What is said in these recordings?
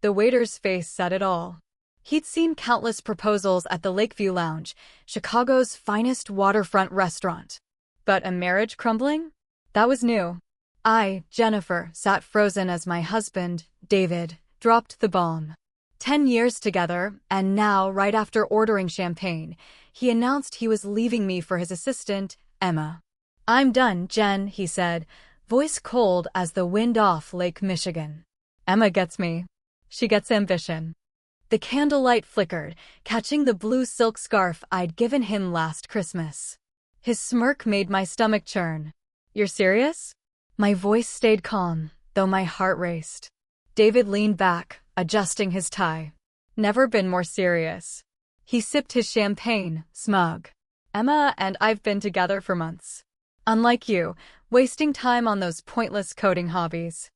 The waiter's face said it all. He'd seen countless proposals at the Lakeview Lounge, Chicago's finest waterfront restaurant. But a marriage crumbling? That was new. I, Jennifer, sat frozen as my husband, David, dropped the bomb. 10 years together, and now, right after ordering champagne, he announced he was leaving me for his assistant, Emma. "I'm done, Jen," he said, voice cold as the wind off Lake Michigan. "Emma gets me. She gets ambition." The candlelight flickered, catching the blue silk scarf I'd given him last Christmas. His smirk made my stomach churn. "You're serious?" My voice stayed calm, though my heart raced. David leaned back, adjusting his tie. "Never been more serious." He sipped his champagne, smug. "Emma and I've been together for months. Unlike you, wasting time on those pointless coding hobbies."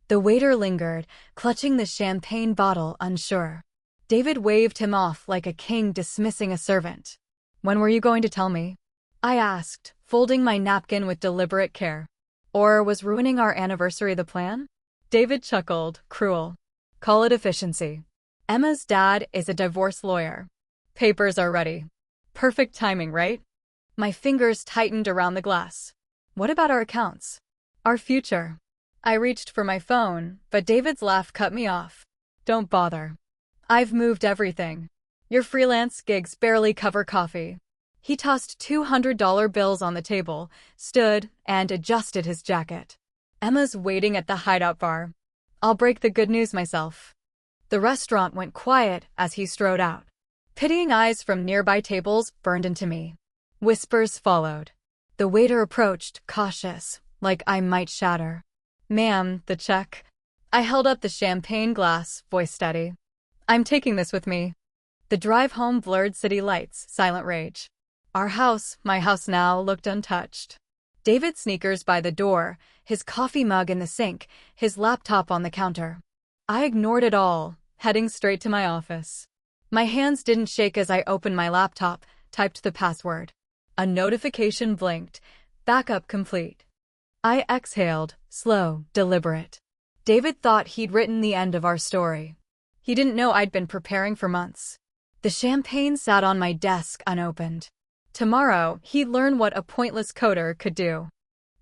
The waiter lingered, clutching the champagne bottle, unsure. David waved him off like a king dismissing a servant. "When were you going to tell me?" I asked, folding my napkin with deliberate care. "Or was ruining our anniversary the plan?" David chuckled, cruel. "Call it efficiency. Emma's dad is a divorce lawyer. Papers are ready. Perfect timing, right?" My fingers tightened around the glass. "What about our accounts? Our future?" I reached for my phone, but David's laugh cut me off. "Don't bother. I've moved everything. Your freelance gigs barely cover coffee." He tossed $200 bills on the table, stood, and adjusted his jacket. "Emma's waiting at the hideout bar. I'll break the good news myself." The restaurant went quiet as he strode out. Pitying eyes from nearby tables burned into me. Whispers followed. The waiter approached, cautious, like I might shatter. "Ma'am, the check." I held up the champagne glass, voice steady. "I'm taking this with me." The drive home blurred city lights, silent rage. Our house, my house now, looked untouched. David's sneakers by the door, his coffee mug in the sink, his laptop on the counter. I ignored it all, heading straight to my office. My hands didn't shake as I opened my laptop, typed the password. A notification blinked. Backup complete. I exhaled, slow, deliberate. David thought he'd written the end of our story. He didn't know I'd been preparing for months. The champagne sat on my desk unopened. Tomorrow, he'd learn what a pointless coder could do.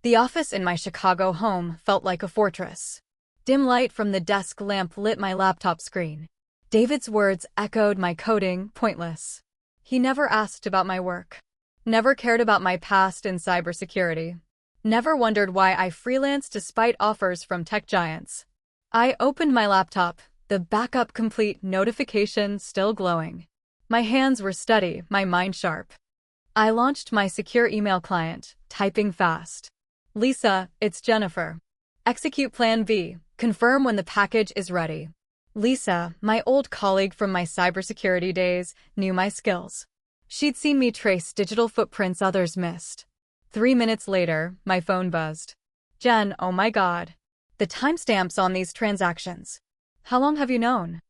The office in my Chicago home felt like a fortress. Dim light from the desk lamp lit my laptop screen. David's words echoed my coding, pointless. He never asked about my work. Never cared about my past in cybersecurity. Never wondered why I freelanced despite offers from tech giants. I opened my laptop, the backup complete notification still glowing. My hands were steady, my mind sharp. I launched my secure email client, typing fast. "Lisa, it's Jennifer. Execute Plan B. Confirm when the package is ready." Lisa, my old colleague from my cybersecurity days, knew my skills. She'd seen me trace digital footprints others missed. 3 minutes later, my phone buzzed. "Jen, oh my God. The timestamps on these transactions. How long have you known?"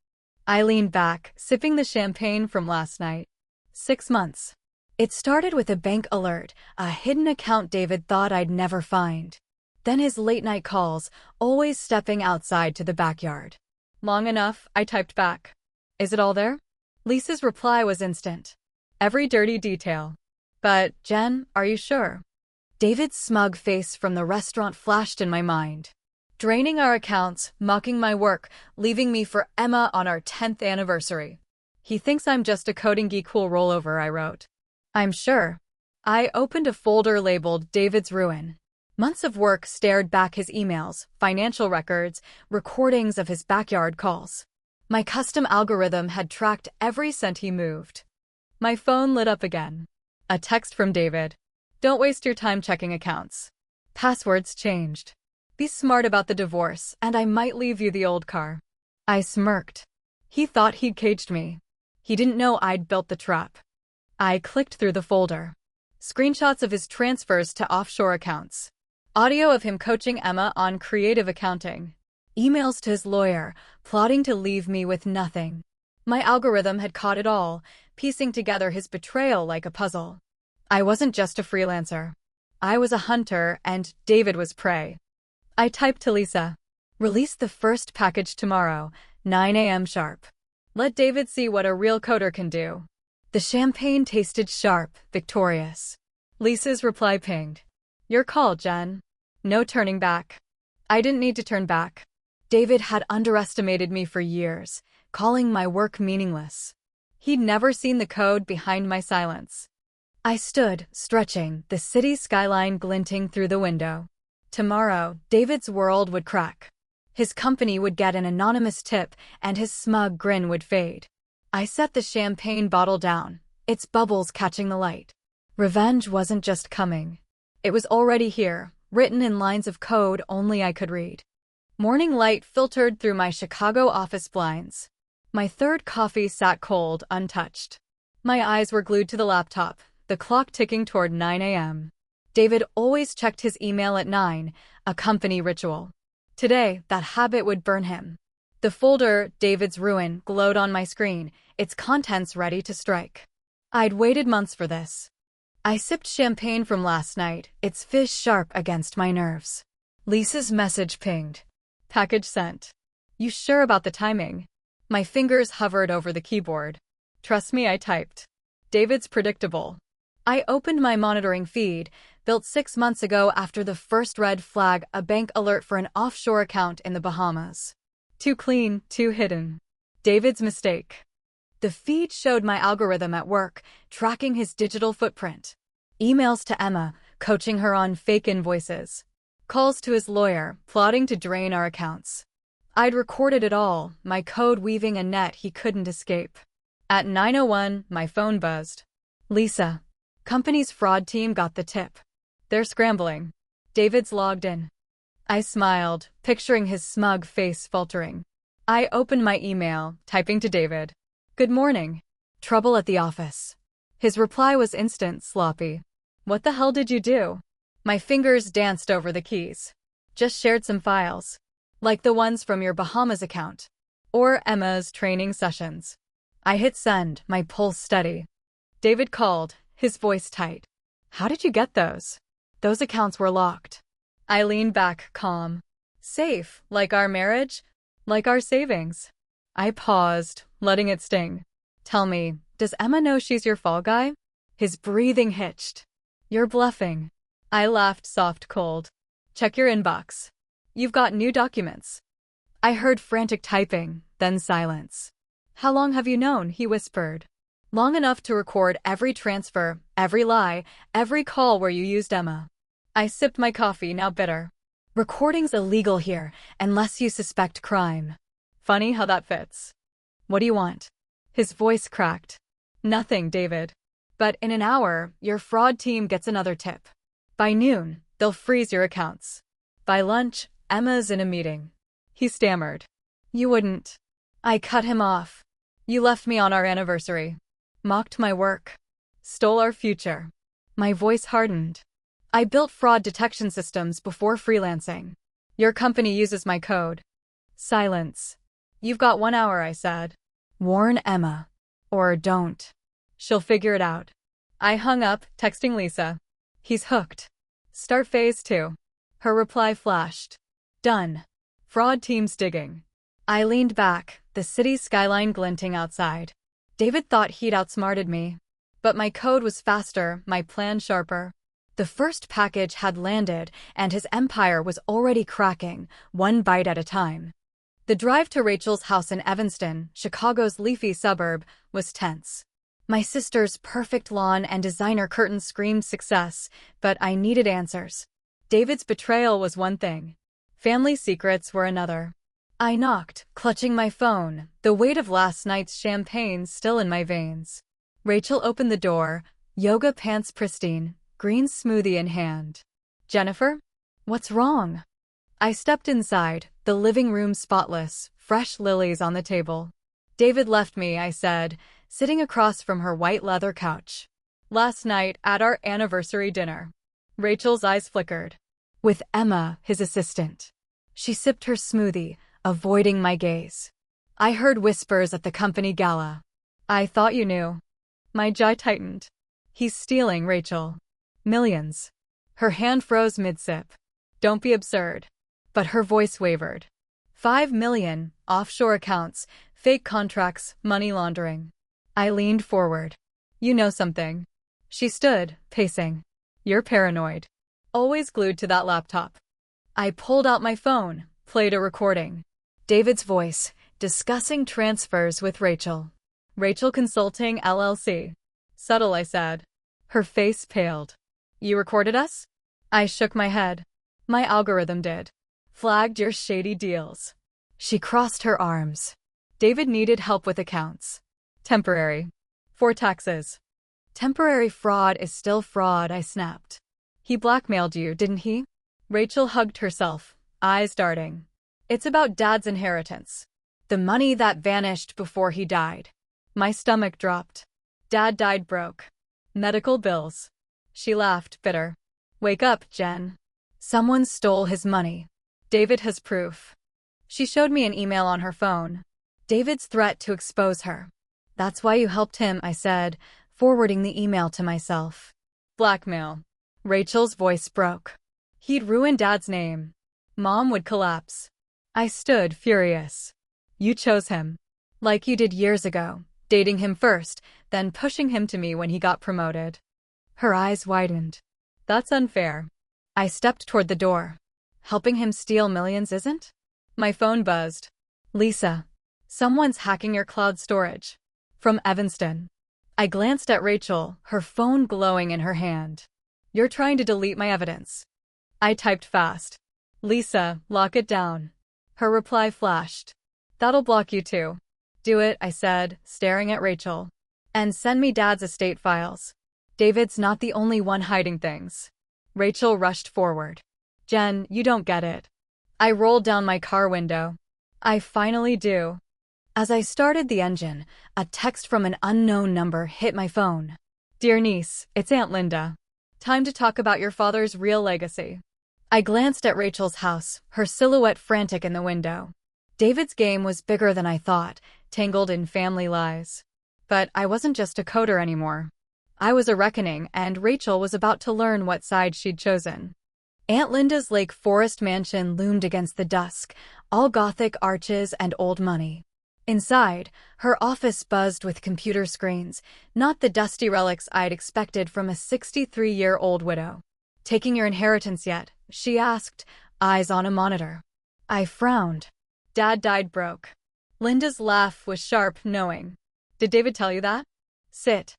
I leaned back, sipping the champagne from last night. 6 months. It started with a bank alert, a hidden account David thought I'd never find. Then his late-night calls, always stepping outside to the backyard. "Long enough," I typed back. "Is it all there?" Lisa's reply was instant. "Every dirty detail." "But, Jen, are you sure?" David's smug face from the restaurant flashed in my mind. Draining our accounts, mocking my work, leaving me for Emma on our 10th anniversary. "He thinks I'm just a coding geek who'll roll over," I wrote. "I'm sure." I opened a folder labeled David's Ruin. Months of work stared back his emails, financial records, recordings of his backyard calls. My custom algorithm had tracked every cent he moved. My phone lit up again. A text from David. "Don't waste your time checking accounts. Passwords changed. Be smart about the divorce, and I might leave you the old car." I smirked. He thought he'd caged me. He didn't know I'd built the trap. I clicked through the folder. Screenshots of his transfers to offshore accounts. Audio of him coaching Emma on creative accounting. Emails to his lawyer, plotting to leave me with nothing. My algorithm had caught it all, piecing together his betrayal like a puzzle. I wasn't just a freelancer. I was a hunter, and David was prey. I typed to Lisa. "Release the first package tomorrow. 9 a.m. sharp. Let David see what a real coder can do. The champagne tasted sharp, victorious. Lisa's reply pinged. Your call, Jen. No turning back. I didn't need to turn back. David had underestimated me for years, calling my work meaningless. He'd never seen the code behind my silence. I stood, stretching, the city skyline glinting through the window. Tomorrow, David's world would crack. His company would get an anonymous tip, and his smug grin would fade. I set the champagne bottle down, its bubbles catching the light. Revenge wasn't just coming. It was already here, written in lines of code only I could read. Morning light filtered through my Chicago office blinds. My third coffee sat cold, untouched. My eyes were glued to the laptop, the clock ticking toward 9 a.m. David always checked his email at 9, a company ritual. Today, that habit would burn him. The folder, David's Ruin, glowed on my screen, its contents ready to strike. I'd waited months for this. I sipped champagne from last night, its fizz sharp against my nerves. Lisa's message pinged. Package sent. You sure about the timing? My fingers hovered over the keyboard. Trust me, I typed. David's predictable. I opened my monitoring feed, built 6 months ago after the first red flag, a bank alert for an offshore account in the Bahamas. Too clean, too hidden. David's mistake. The feed showed my algorithm at work, tracking his digital footprint. Emails to Emma, coaching her on fake invoices. Calls to his lawyer, plotting to drain our accounts. I'd recorded it all, my code weaving a net he couldn't escape. At 9:01, my phone buzzed. Lisa. Company's fraud team got the tip. They're scrambling. David's logged in. I smiled, picturing his smug face faltering. I opened my email, typing to David. Good morning. Trouble at the office. His reply was instant, sloppy. What the hell did you do? My fingers danced over the keys. Just shared some files. Like the ones from your Bahamas account. Or Emma's training sessions. I hit send, my pulse steady. David called, his voice tight. How did you get those? Those accounts were locked. I leaned back, calm. Safe, like our marriage? Like our savings? I paused, letting it sting. Tell me, does Emma know she's your fall guy? His breathing hitched. You're bluffing. I laughed soft cold. Check your inbox. You've got new documents. I heard frantic typing, then silence. How long have you known? He whispered. Long enough to record every transfer, every lie, every call where you used Emma. I sipped my coffee, now bitter. Recording's illegal here, unless you suspect crime. Funny how that fits. What do you want? His voice cracked. Nothing, David. But in an hour, your fraud team gets another tip. By noon, they'll freeze your accounts. By lunch, Emma's in a meeting. He stammered. You wouldn't. I cut him off. You left me on our anniversary. Mocked my work. Stole our future. My voice hardened. I built fraud detection systems before freelancing. Your company uses my code. Silence. You've got 1 hour, I said. Warn Emma. Or don't. She'll figure it out. I hung up, texting Lisa. He's hooked. Start phase 2. Her reply flashed. Done. Fraud team's digging. I leaned back, the city skyline glinting outside. David thought he'd outsmarted me. But my code was faster, my plan sharper. The first package had landed, and his empire was already cracking, 1 bite at a time. The drive to Rachel's house in Evanston, Chicago's leafy suburb, was tense. My sister's perfect lawn and designer curtains screamed success, but I needed answers. David's betrayal was one thing. Family secrets were another. I knocked, clutching my phone, the weight of last night's champagne still in my veins. Rachel opened the door, yoga pants pristine, green smoothie in hand. Jennifer? What's wrong? I stepped inside, the living room spotless, fresh lilies on the table. David left me, I said, sitting across from her white leather couch. Last night, at our anniversary dinner. Rachel's eyes flickered. With Emma, his assistant. She sipped her smoothie, avoiding my gaze. I heard whispers at the company gala. I thought you knew. My jaw tightened. He's stealing, Rachel. Millions. Her hand froze mid-sip. Don't be absurd. But her voice wavered. 5 million, offshore accounts, fake contracts, money laundering. I leaned forward. You know something. She stood, pacing. You're paranoid. Always glued to that laptop. I pulled out my phone, played a recording. David's voice, discussing transfers with Rachel. Rachel Consulting LLC. Subtle, I said. Her face paled. You recorded us? I shook my head. My algorithm did. Flagged your shady deals. She crossed her arms. David needed help with accounts. Temporary. For taxes. Temporary fraud is still fraud, I snapped. He blackmailed you, didn't he? Rachel hugged herself, eyes darting. It's about Dad's inheritance. The money that vanished before he died. My stomach dropped. Dad died broke. Medical bills. She laughed, bitter. Wake up, Jen. Someone stole his money. David has proof. She showed me an email on her phone. David's threat to expose her. That's why you helped him, I said, forwarding the email to myself. Blackmail. Rachel's voice broke. He'd ruin Dad's name. Mom would collapse. I stood, furious. You chose him. Like you did years ago, dating him first, then pushing him to me when he got promoted. Her eyes widened. That's unfair. I stepped toward the door. Helping him steal millions isn't? My phone buzzed. Lisa. Someone's hacking your cloud storage. From Evanston. I glanced at Rachel, her phone glowing in her hand. You're trying to delete my evidence. I typed fast. Lisa, lock it down. Her reply flashed. That'll block you too. Do it, I said, staring at Rachel. And send me Dad's estate files. David's not the only one hiding things. Rachel rushed forward. Jen, you don't get it. I rolled down my car window. I finally do. As I started the engine, a text from an unknown number hit my phone. Dear niece, it's Aunt Linda. Time to talk about your father's real legacy. I glanced at Rachel's house, her silhouette frantic in the window. David's game was bigger than I thought, tangled in family lies. But I wasn't just a coder anymore. I was a reckoning, and Rachel was about to learn what side she'd chosen. Aunt Linda's Lake Forest mansion loomed against the dusk, all Gothic arches and old money. Inside, her office buzzed with computer screens, not the dusty relics I'd expected from a 63-year-old widow. Taking your inheritance yet? She asked, eyes on a monitor. I frowned. Dad died broke. Linda's laugh was sharp, knowing. Did David tell you that? Sit.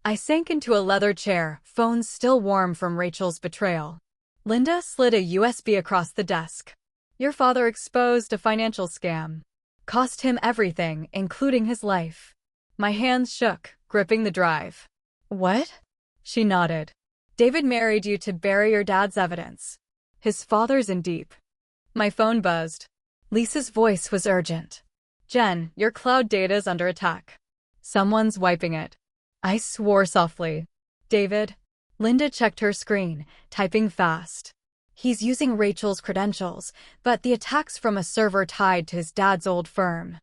I sank into a leather chair, phone still warm from Rachel's betrayal. Linda slid a USB across the desk. Your father exposed a financial scam. Cost him everything, including his life. My hands shook, gripping the drive. What? She nodded. David married you to bury your dad's evidence. His father's in deep. My phone buzzed. Lisa's voice was urgent. Jen, your cloud data's under attack. Someone's wiping it. I swore softly. David? Linda checked her screen, typing fast. He's using Rachel's credentials, but the attack's from a server tied to his dad's old firm.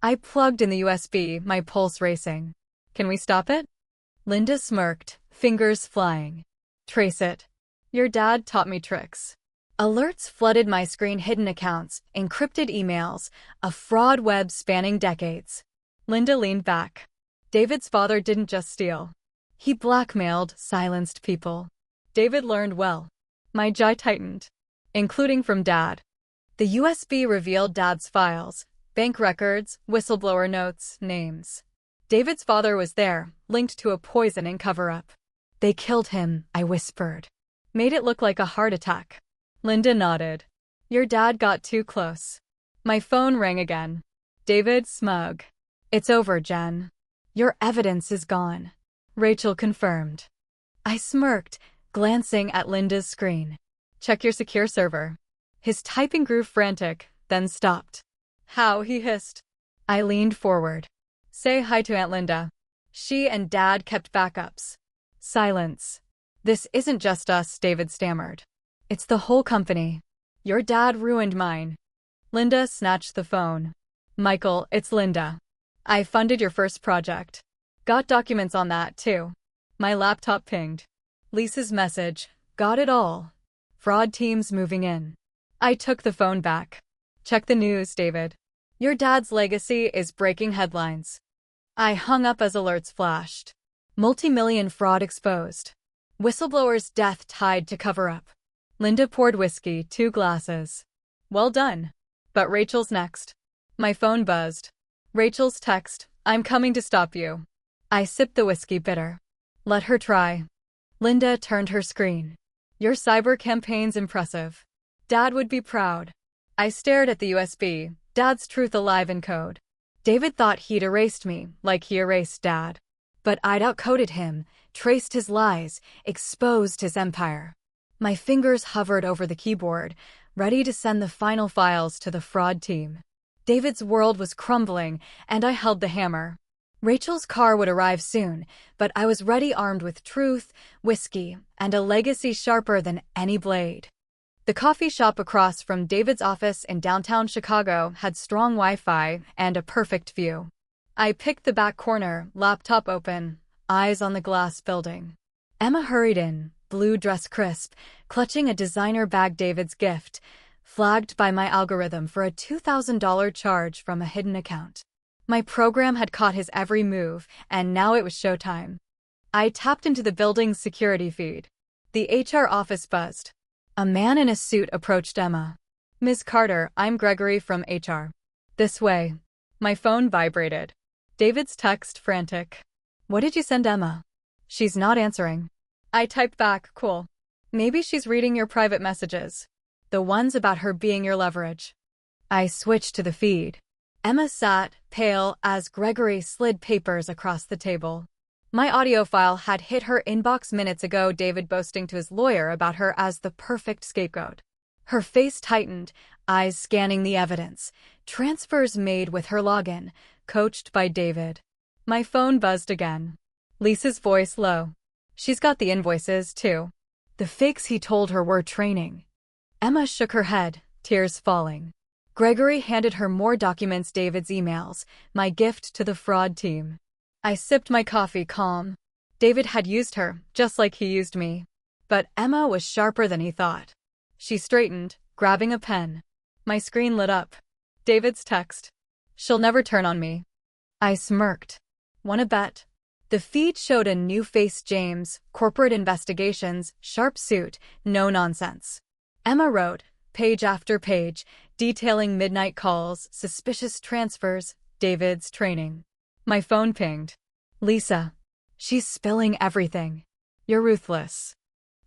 I plugged in the USB, my pulse racing. Can we stop it? Linda smirked, fingers flying. Trace it. Your dad taught me tricks. Alerts flooded my screen, hidden accounts, encrypted emails, a fraud web spanning decades. Linda leaned back. David's father didn't just steal. He blackmailed, silenced people. David learned well. My jaw tightened. Including from Dad. The USB revealed Dad's files, bank records, whistleblower notes, names. David's father was there, linked to a poisoning cover-up. They killed him, I whispered. Made it look like a heart attack. Linda nodded. Your dad got too close. My phone rang again. David, smug. It's over, Jen. Your evidence is gone. Rachel confirmed. I smirked, glancing at Linda's screen. Check your secure server. His typing grew frantic, then stopped. How? He hissed. I leaned forward. Say hi to Aunt Linda. She and Dad kept backups. Silence. This isn't just us, David stammered. It's the whole company. Your dad ruined mine. Linda snatched the phone. Michael, it's Linda. I funded your first project. Got documents on that, too. My laptop pinged. Lisa's message. Got it all. Fraud teams moving in. I took the phone back. Check the news, David. Your dad's legacy is breaking headlines. I hung up as alerts flashed. Multi-million fraud exposed. Whistleblower's death tied to cover-up. Linda poured whiskey, 2 glasses. Well done. But Rachel's next. My phone buzzed. Rachel's text, I'm coming to stop you. I sipped the whiskey bitter. Let her try. Linda turned her screen. Your cyber campaign's impressive. Dad would be proud. I stared at the USB, Dad's truth alive in code. David thought he'd erased me, like he erased Dad. But I'd outcoded him, traced his lies, exposed his empire. My fingers hovered over the keyboard, ready to send the final files to the fraud team. David's world was crumbling, and I held the hammer. Rachel's car would arrive soon, but I was ready, armed with truth, whiskey, and a legacy sharper than any blade. The coffee shop across from David's office in downtown Chicago had strong Wi-Fi and a perfect view. I picked the back corner, laptop open, eyes on the glass building. Emma hurried in, blue dress crisp, clutching a designer bag, David's gift, flagged by my algorithm for a $2,000 charge from a hidden account. My program had caught his every move, and now it was showtime. I tapped into the building's security feed. The HR office buzzed. A man in a suit approached Emma. Ms. Carter, I'm Gregory from HR. This way. My phone vibrated. David's text frantic. What did you send Emma? She's not answering. I typed back, cool. Maybe she's reading your private messages. The ones about her being your leverage. I switched to the feed. Emma sat, pale, as Gregory slid papers across the table. My audio file had hit her inbox minutes ago, David boasting to his lawyer about her as the perfect scapegoat. Her face tightened, eyes scanning the evidence. Transfers made with her login, coached by David. My phone buzzed again. Lisa's voice low. She's got the invoices, too. The fakes he told her were training. Emma shook her head, tears falling. Gregory handed her more documents, David's emails, my gift to the fraud team. I sipped my coffee, calm. David had used her, just like he used me. But Emma was sharper than he thought. She straightened, grabbing a pen. My screen lit up. David's text. She'll never turn on me. I smirked. Wanna bet? The feed showed a new face, James, corporate investigations, sharp suit, no nonsense. Emma wrote, page after page, detailing midnight calls, suspicious transfers, David's training. My phone pinged. Lisa. She's spilling everything. You're ruthless.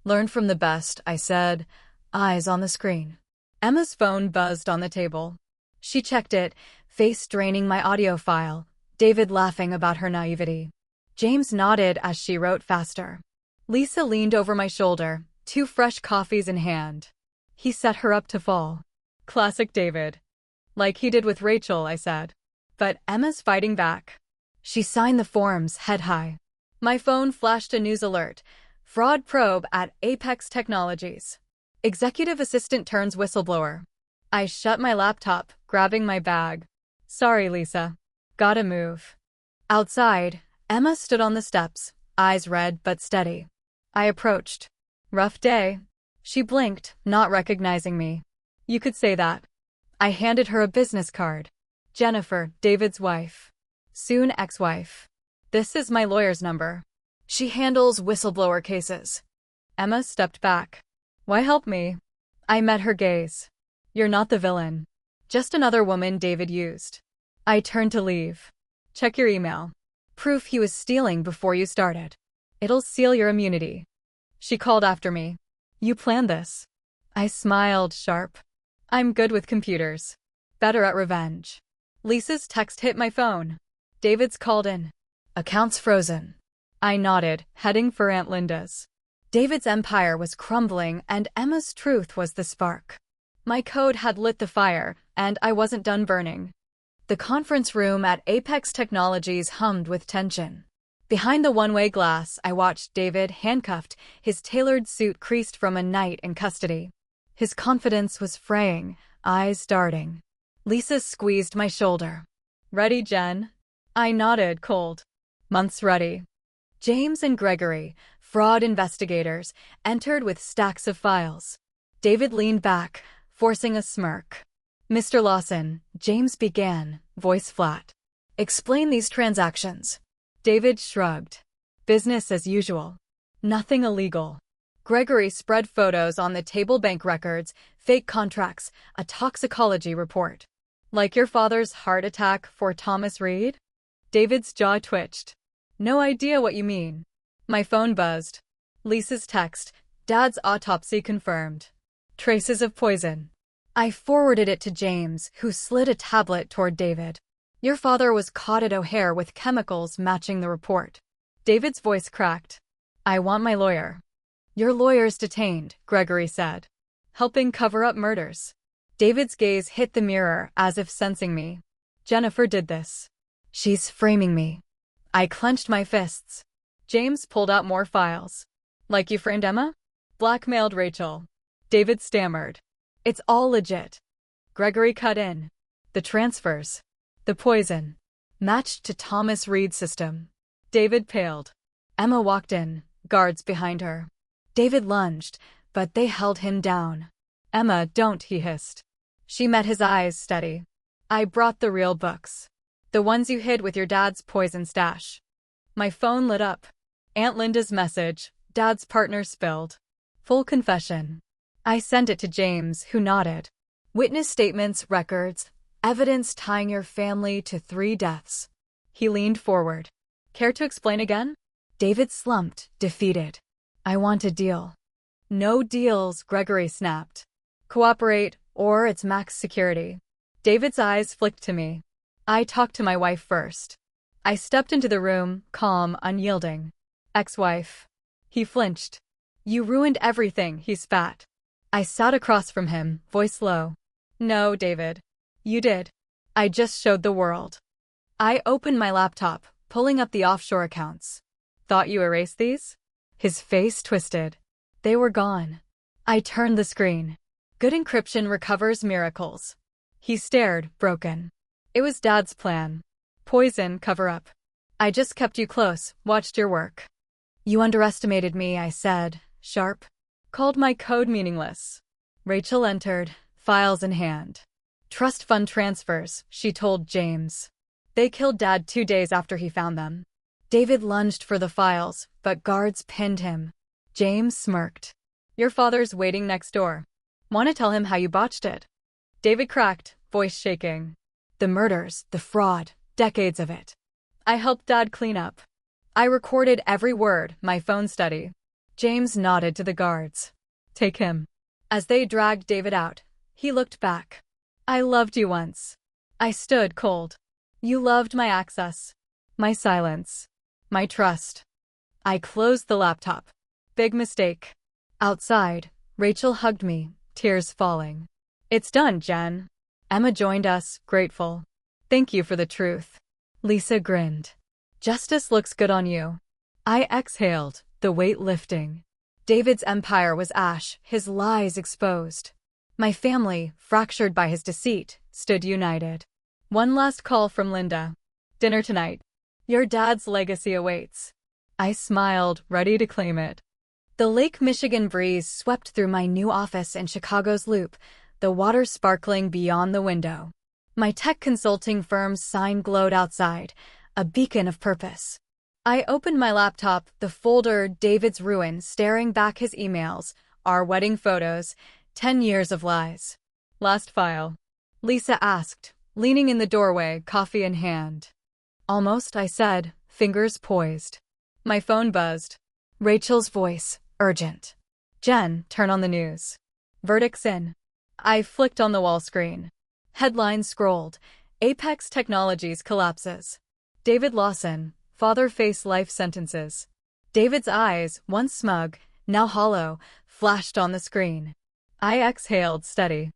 Learn from the best, I said, eyes on the screen. Emma's phone buzzed on the table. She checked it, face draining my audio file, David laughing about her naivety. James nodded as she wrote faster. Lisa leaned over my shoulder, 2 fresh coffees in hand. He set her up to fall. Classic David. Like he did with Rachel, I said. But Emma's fighting back. She signed the forms, head high. My phone flashed a news alert. Fraud probe at Apex Technologies. Executive assistant turns whistleblower. I shut my laptop, grabbing my bag. Sorry, Lisa. Gotta move. Outside, Emma stood on the steps, eyes red but steady. I approached. Rough day. She blinked, not recognizing me. You could say that. I handed her a business card. Jennifer, David's wife. Soon ex-wife. This is my lawyer's number. She handles whistleblower cases. Emma stepped back. Why help me? I met her gaze. You're not the villain. Just another woman David used. I turned to leave. Check your email. Proof he was stealing before you started. It'll seal your immunity. She called after me. You planned this. I smiled, sharp. I'm good with computers. Better at revenge. Lisa's text hit my phone. David's called in. Accounts frozen. I nodded, heading for Aunt Linda's. David's empire was crumbling, and Emma's truth was the spark. My code had lit the fire, and I wasn't done burning. The conference room at Apex Technologies hummed with tension. Behind the one-way glass, I watched David handcuffed, his tailored suit creased from a night in custody. His confidence was fraying, eyes darting. Lisa squeezed my shoulder. Ready, Jen? I nodded, cold. Months ready. James and Gregory, fraud investigators, entered with stacks of files. David leaned back, forcing a smirk. Mr. Lawson, James began, voice flat. Explain these transactions. David shrugged. Business as usual. Nothing illegal. Gregory spread photos on the table, bank records, fake contracts, a toxicology report. Like your father's heart attack for Thomas Reed? David's jaw twitched. No idea what you mean. My phone buzzed. Lisa's text, Dad's autopsy confirmed. Traces of poison. I forwarded it to James, who slid a tablet toward David. Your father was caught at O'Hare with chemicals matching the report. David's voice cracked. I want my lawyer. Your lawyer's detained, Gregory said. Helping cover up murders. David's gaze hit the mirror as if sensing me. Jennifer did this. She's framing me. I clenched my fists. James pulled out more files. Like you framed Emma? Blackmailed Rachel. David stammered. It's all legit. Gregory cut in. The transfers. The poison. Matched to Thomas Reed's system. David paled. Emma walked in, guards behind her. David lunged, but they held him down. Emma, don't, he hissed. She met his eyes steady. I brought the real books. The ones you hid with your dad's poison stash. My phone lit up. Aunt Linda's message, Dad's partner spilled. Full confession. I sent it to James, who nodded. Witness statements, records, evidence tying your family to 3 deaths. He leaned forward. Care to explain again? David slumped, defeated. I want a deal. No deals, Gregory snapped. Cooperate, or it's max security. David's eyes flicked to me. I talked to my wife first. I stepped into the room, calm, unyielding. Ex-wife. He flinched. You ruined everything, he spat. I sat across from him, voice low. No, David. You did. I just showed the world. I opened my laptop, pulling up the offshore accounts. Thought you erased these? His face twisted. They were gone. I turned the screen. Good encryption recovers miracles. He stared, broken. It was Dad's plan. Poison cover-up. I just kept you close, watched your work. You underestimated me, I said, sharp. Called my code meaningless. Rachel entered, files in hand. Trust fund transfers, she told James. They killed Dad 2 days after he found them. David lunged for the files, but guards pinned him. James smirked. Your father's waiting next door. Want to tell him how you botched it? David cracked, voice shaking. The murders, the fraud, decades of it. I helped Dad clean up. I recorded every word, my phone study. James nodded to the guards. Take him. As they dragged David out, he looked back. I loved you once. I stood cold. You loved my access. My silence. My trust. I closed the laptop. Big mistake. Outside, Rachel hugged me, tears falling. It's done, Jen. Emma joined us, grateful. Thank you for the truth. Lisa grinned. Justice looks good on you. I exhaled, the weight lifting. David's empire was ash, his lies exposed. My family, fractured by his deceit, stood united. One last call from Linda. Dinner tonight. Your dad's legacy awaits. I smiled, ready to claim it. The Lake Michigan breeze swept through my new office in Chicago's Loop, the water sparkling beyond the window. My tech consulting firm's sign glowed outside, a beacon of purpose. I opened my laptop, the folder David's ruin staring back his emails, our wedding photos, 10 years of lies. Last file. Lisa asked, leaning in the doorway, coffee in hand. Almost, I said, fingers poised. My phone buzzed. Rachel's voice, urgent. Jen, turn on the news. Verdicts in. I flicked on the wall screen. Headlines scrolled. Apex Technologies collapses. David Lawson, father face life sentences. David's eyes, once smug, now hollow, flashed on the screen. I exhaled, steady.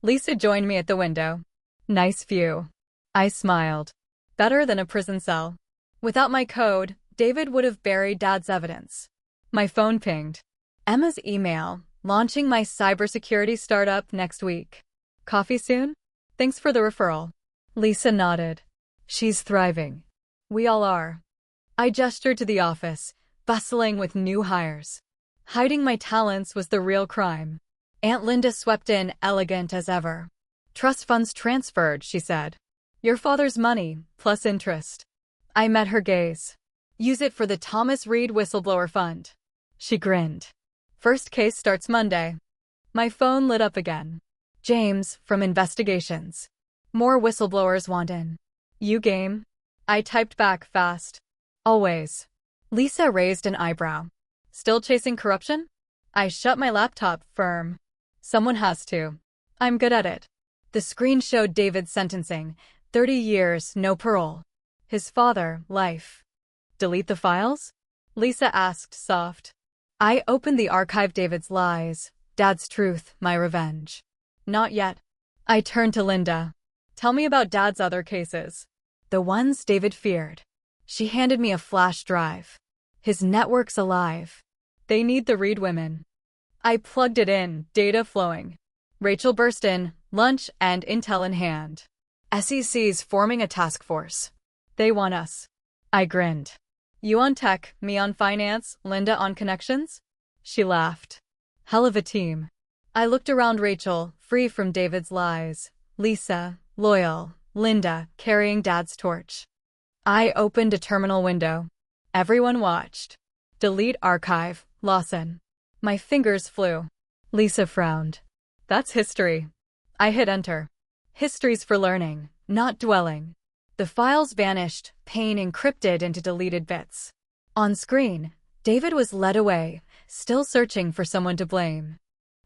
Lisa joined me at the window. Nice view. I smiled. Better than a prison cell. Without my code, David would have buried Dad's evidence. My phone pinged. Emma's email, launching my cybersecurity startup next week. Coffee soon? Thanks for the referral. Lisa nodded. She's thriving. We all are. I gestured to the office, bustling with new hires. Hiding my talents was the real crime. Aunt Linda swept in, elegant as ever. Trust funds transferred, she said. Your father's money, plus interest. I met her gaze. Use it for the Thomas Reed Whistleblower Fund. She grinned. First case starts Monday. My phone lit up again. James, from investigations. More whistleblowers want in. You game? I typed back fast. Always. Lisa raised an eyebrow. Still chasing corruption? I shut my laptop firm. Someone has to. I'm good at it. The screen showed David's sentencing. 30 years, no parole. His father, life. Delete the files? Lisa asked, soft. I opened the archive. David's lies. Dad's truth, my revenge. Not yet. I turned to Linda. Tell me about Dad's other cases. The ones David feared. She handed me a flash drive. His network's alive. They need the Reed women. I plugged it in, data flowing. Rachel burst in, lunch and intel in hand. SEC's forming a task force. They want us. I grinned. You on tech, me on finance, Linda on connections? She laughed. Hell of a team. I looked around. Rachel, free from David's lies. Lisa, loyal. Linda, carrying Dad's torch. I opened a terminal window. Everyone watched. Delete archive, Lawson. My fingers flew. Lisa frowned. That's history. I hit enter. History's for learning, not dwelling. The files vanished, pain encrypted into deleted bits. On screen, David was led away, still searching for someone to blame.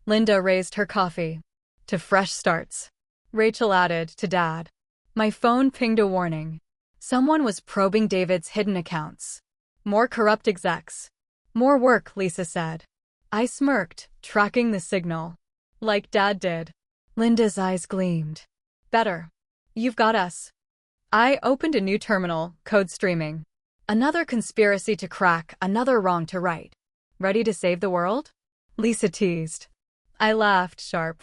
Linda raised her coffee. To fresh starts. Rachel added, to Dad. My phone pinged a warning. Someone was probing David's hidden accounts. More corrupt execs. More work, Lisa said. I smirked, tracking the signal. Like Dad did. Linda's eyes gleamed. Better. You've got us. I opened a new terminal, code streaming. Another conspiracy to crack, another wrong to right. Ready to save the world? Lisa teased. I laughed sharp.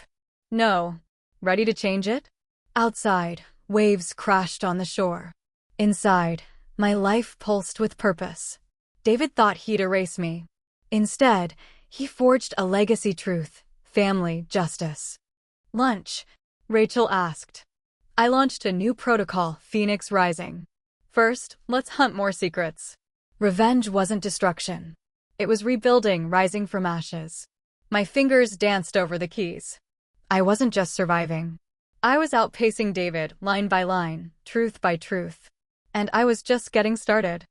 No. Ready to change it? Outside, waves crashed on the shore. Inside, my life pulsed with purpose. David thought he'd erase me. Instead, he forged a legacy: truth, family, justice. Lunch? Rachel asked. I launched a new protocol, Phoenix Rising. First, let's hunt more secrets. Revenge wasn't destruction. It was rebuilding, rising from ashes. My fingers danced over the keys. I wasn't just surviving. I was outpacing David, line by line, truth by truth. And I was just getting started.